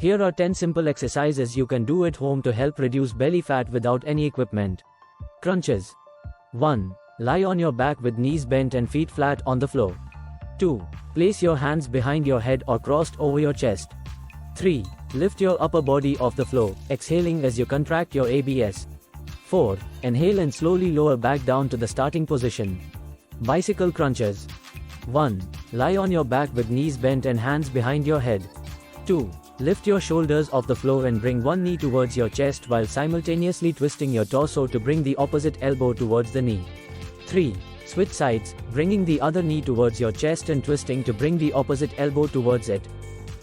Here are 10 simple exercises you can do at home to help reduce belly fat without any equipment. Crunches. 1. Lie on your back with knees bent and feet flat on the floor. 2. Place your hands behind your head or crossed over your chest. 3. Lift your upper body off the floor, exhaling as you contract your abs. 4. Inhale and slowly lower back down to the starting position. Bicycle crunches. 1. Lie on your back with knees bent and hands behind your head. 2. Lift your shoulders off the floor and bring one knee towards your chest while simultaneously twisting your torso to bring the opposite elbow towards the knee. 3. Switch sides, bringing the other knee towards your chest and twisting to bring the opposite elbow towards it.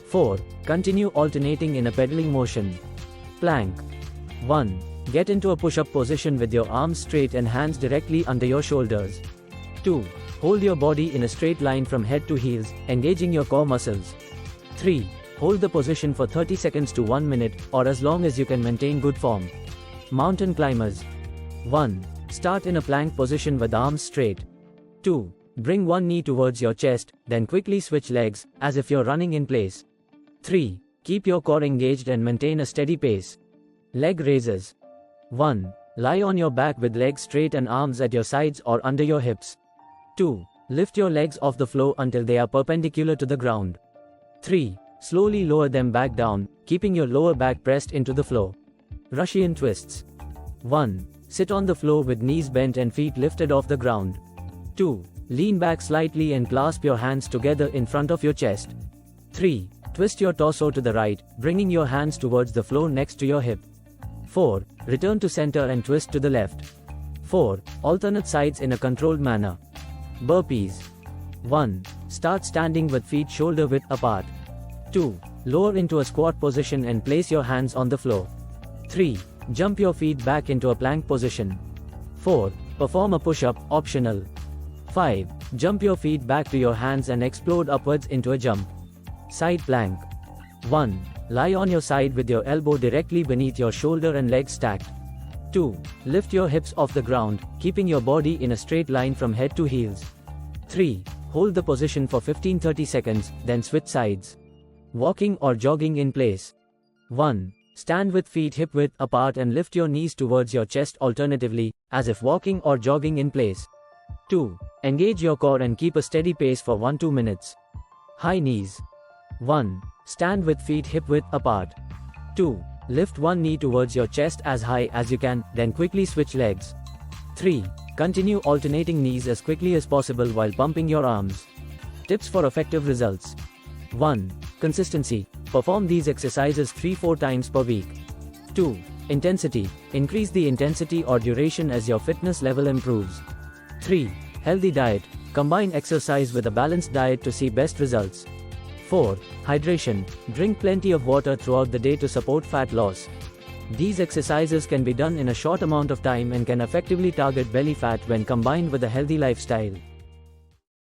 4. Continue alternating in a pedaling motion. Plank. 1. Get into a push-up position with your arms straight and hands directly under your shoulders. 2. Hold your body in a straight line from head to heels, engaging your core muscles. 3. Hold the position for 30 seconds to 1 minute, or as long as you can maintain good form. Mountain climbers. 1. Start in a plank position with arms straight. 2. Bring one knee towards your chest, then quickly switch legs, as if you're running in place. 3. Keep your core engaged and maintain a steady pace. Leg raises. 1. Lie on your back with legs straight and arms at your sides or under your hips. 2. Lift your legs off the floor until they are perpendicular to the ground. 3. Slowly lower them back down, keeping your lower back pressed into the floor. Russian twists. 1. Sit on the floor with knees bent and feet lifted off the ground. 2. Lean back slightly and clasp your hands together in front of your chest. 3. Twist your torso to the right, bringing your hands towards the floor next to your hip. 4. Return to center and twist to the left. 4. Alternate sides in a controlled manner. Burpees. 1. Start standing with feet shoulder width apart. 2. Lower into a squat position and place your hands on the floor. 3. Jump your feet back into a plank position. 4. Perform a push-up, optional. 5. Jump your feet back to your hands and explode upwards into a jump. Side plank. 1. Lie on your side with your elbow directly beneath your shoulder and legs stacked. 2. Lift your hips off the ground, keeping your body in a straight line from head to heels. 3. Hold the position for 15-30 seconds, then switch sides. Walking or jogging in place. 1. Stand with feet hip-width apart and lift your knees towards your chest alternatively, as if walking or jogging in place. 2. Engage your core and keep a steady pace for 1-2 minutes. High knees. 1. Stand with feet hip-width apart. 2. Lift one knee towards your chest as high as you can, then quickly switch legs. 3. Continue alternating knees as quickly as possible while pumping your arms. Tips for effective results. 1. Consistency. Perform these exercises 3-4 times per week. 2. Intensity. Increase the intensity or duration as your fitness level improves. 3. Healthy diet. Combine exercise with a balanced diet to see best results. 4. Hydration. Drink plenty of water throughout the day to support fat loss. These exercises can be done in a short amount of time and can effectively target belly fat when combined with a healthy lifestyle.